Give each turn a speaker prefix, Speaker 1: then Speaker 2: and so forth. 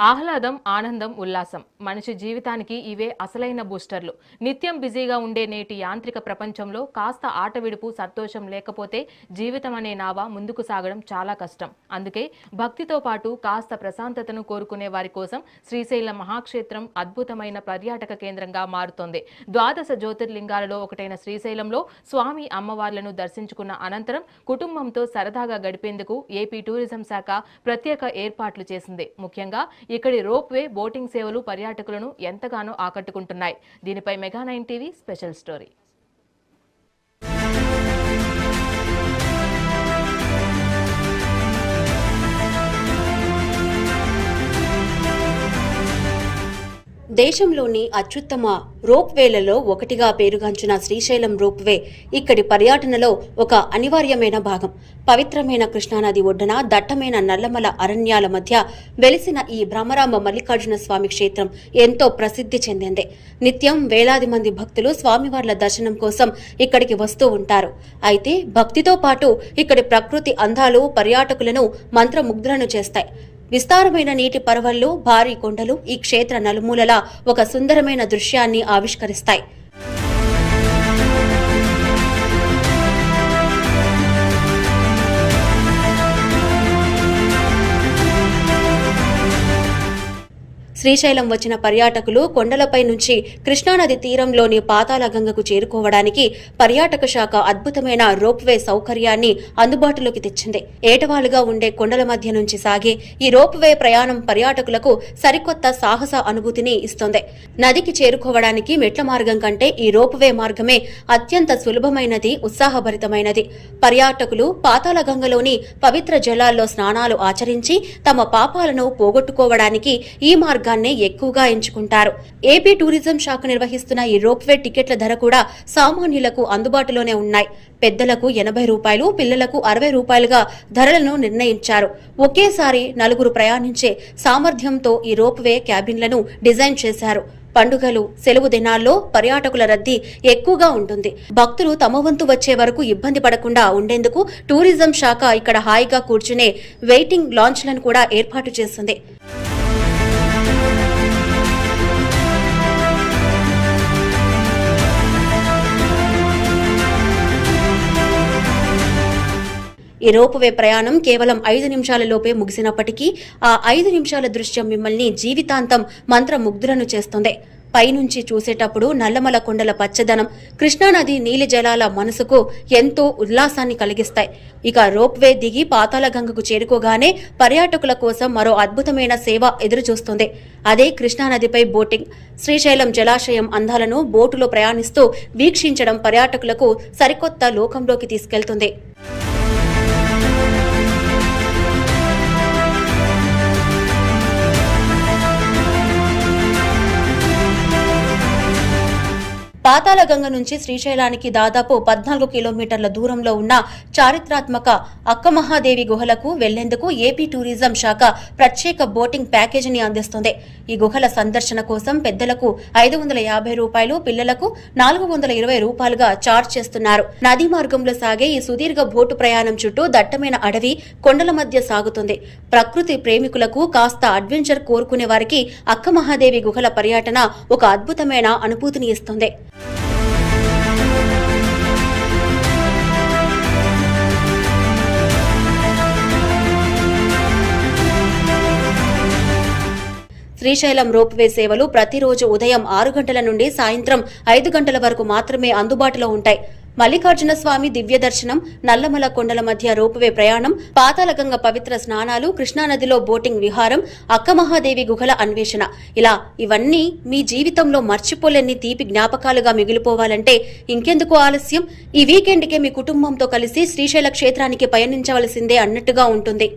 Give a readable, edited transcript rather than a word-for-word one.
Speaker 1: ఆహ్లాదం, ఆనందం, ఉల్లాసం మనిషి జీవితానికి ఇవే అసలైన బూస్టర్లు. నిత్యం బిజీగా ఉండే నేటి యాంత్రిక ప్రపంచంలో కాస్త ఆట విడుపు, సంతోషం లేకపోతే జీవితం అనే నావ ముందుకు సాగడం చాలా కష్టం. అందుకే భక్తితో పాటు కాస్త ప్రశాంతతను కోరుకునే వారి కోసం శ్రీశైలం మహాక్షేత్రం అద్భుతమైన పర్యాటక కేంద్రంగా మారుతోంది. ద్వాదశ జ్యోతిర్లింగాలలో ఒకటైన శ్రీశైలంలో స్వామి అమ్మవార్లను దర్శించుకున్న అనంతరం కుటుంబంతో సరదాగా గడిపేందుకు ఏపీ టూరిజం శాఖ ప్రత్యేక ఏర్పాట్లు చేసింది. ముఖ్యంగా ఇక్కడి రోప్వే, బోటింగ్ సేవలు పర్యాటకులను ఎంతగానో ఆకట్టుకుంటున్నాయి. దీనిపై మెగా9 టీవీ స్పెషల్ స్టోరీ.
Speaker 2: దేశంలోని అత్యుత్తమ రోప్వేలలో ఒకటిగా పేరుగాంచిన శ్రీశైలం రోప్వే ఇక్కడి పర్యటనలో ఒక అనివార్యమైన భాగం. పవిత్రమైన కృష్ణానది ఒడ్డున దట్టమైన నల్లమల అరణ్యాల మధ్య వెలిసిన ఈ భ్రమరాంబ మల్లికార్జున స్వామి క్షేత్రం ఎంతో ప్రసిద్ధి చెందింది. నిత్యం వేలాది మంది భక్తులు స్వామివార్ల దర్శనం కోసం ఇక్కడికి వస్తూ ఉంటారు. అయితే భక్తితో పాటు ఇక్కడి ప్రకృతి అందాలు పర్యాటకులను మంత్రముగ్ధులను చేస్తాయి. విస్తారమైన నీటి పరవళ్లు, భారీ కొండలు ఈ క్షేత్ర నలుమూలలా ఒక సుందరమైన దృశ్యాన్ని ఆవిష్కరిస్తాయి. శ్రీశైలం వచ్చిన పర్యాటకులు కొండలపై నుంచి కృష్ణానది తీరంలోని పాతాళగంగకు చేరుకోవడానికి పర్యాటక శాఖ అద్భుతమైన రోప్వే సౌకర్యాన్ని అందుబాటులోకి తెచ్చింది. ఏటవాలుగా ఉండే కొండల మధ్య నుంచి సాగే ఈ రోప్వే ప్రయాణం పర్యాటకులకు సరికొత్త సాహస అనుభూతిని ఇస్తోంది. నదికి చేరుకోవడానికి మెట్ల మార్గం కంటే ఈ రోప్వే మార్గమే అత్యంత సులభమైనది, ఉత్సాహభరితమైనది. పర్యాటకులు పాతాళగంగలోని పవిత్ర జలాల్లో స్నానాలు ఆచరించి తమ పాపాలను పోగొట్టుకోవడానికి ఈ మార్గం ఎక్కువగా ఎంచుకుంటారు. ఏపీ టూరిజం శాఖ నిర్వహిస్తున్న ఈ రోప్వే టికెట్ల ధర కూడా సామాన్యులకు అందుబాటులోనే ఉన్నాయి. పెద్దలకు 80 రూపాయలు, పిల్లలకు 60 రూపాయలుగా ధరలను నిర్ణయించారు. ఒకేసారి 4 ప్రయాణించే సామర్థ్యంతో ఈ రోప్వే క్యాబిన్లను డిజైన్ చేశారు. పండుగలు, సెలవు దినాల్లో పర్యాటకుల రద్దీ ఎక్కువగా ఉంటుంది. భక్తులు తమ వంతు వచ్చే వరకు ఇబ్బంది పడకుండా ఉండేందుకు టూరిజం శాఖ ఇక్కడ హాయిగా కూర్చునే వెయిటింగ్ లాంచ్లను కూడా ఏర్పాటు చేసింది. ఈ రోప్వే ప్రయాణం కేవలం 5 నిమిషాలలోపే ముగిసినప్పటికీ ఆ 5 నిమిషాల దృశ్యం మిమ్మల్ని జీవితాంతం మంత్రముగ్ధులను చేస్తుంది. పైనుంచి చూసేటప్పుడు నల్లమల కొండల పచ్చదనం, కృష్ణానది నీలి జలాల మనసుకు ఎంతో ఉల్లాసాన్ని కలిగిస్తాయి. ఇక రోప్వే దిగి పాతాళగంగకు చేరుకోగానే పర్యాటకుల కోసం మరో అద్భుతమైన సేవ ఎదురుచూస్తుంది. అదే కృష్ణానదిపై బోటింగ్. శ్రీశైలం జలాశయం అందాలను బోటులో ప్రయాణిస్తూ వీక్షించడం పర్యాటకులకు సరికొత్త లోకంలోకి తీసుకెళ్తుంది. పాతాళగంగ నుంచి శ్రీశైలానికి దాదాపు 14 కిలోమీటర్ల దూరంలో ఉన్న చారిత్రాత్మక అక్కమహాదేవి గుహలకు వెళ్లేందుకు ఏపీ టూరిజం శాఖ ప్రత్యేక బోటింగ్ ప్యాకేజీని అందిస్తుంది. ఈ గుహల సందర్శన కోసం పెద్దలకు 550 రూపాయలు, పిల్లలకు 420 రూపాయలుగా చార్జ్ చేస్తున్నారు. నదీ మార్గంలో సాగే ఈ సుదీర్ఘ బోటు ప్రయాణం చుట్టూ దట్టమైన అడవి, కొండల మధ్య సాగుతుంది. ప్రకృతి ప్రేమికులకు, కాస్త అడ్వెంచర్ కోరుకునే వారికి అక్కమహాదేవి గుహల పర్యటన ఒక అద్భుతమైన అనుభూతిని ఇస్తుంది. శ్రీశైలం రోప్వే సేవలు ప్రతిరోజు ఉదయం 6 గంటల నుండి సాయంత్రం 5 గంటల వరకు మాత్రమే అందుబాటులో ఉంటాయి. మల్లికార్జున స్వామి దివ్య దర్శనం, నల్లమల కొండల మధ్య రోప్వే ప్రయాణం, పాతాళగంగ పవిత్ర స్నానాలు, కృష్ణానదిలో బోటింగ్ విహారం, అక్కమహాదేవి గుహల అన్వేషణ, ఇలా ఇవన్నీ మీ జీవితంలో మర్చిపోలేని తీపి జ్ఞాపకాలుగా మిగిలిపోవాలంటే ఇంకెందుకు ఆలస్యం? ఈ వీకెండ్కే మీ కుటుంబంతో కలిసి శ్రీశైల క్షేత్రానికి పయనించవలసిందే అన్నట్టుగా ఉంటుంది.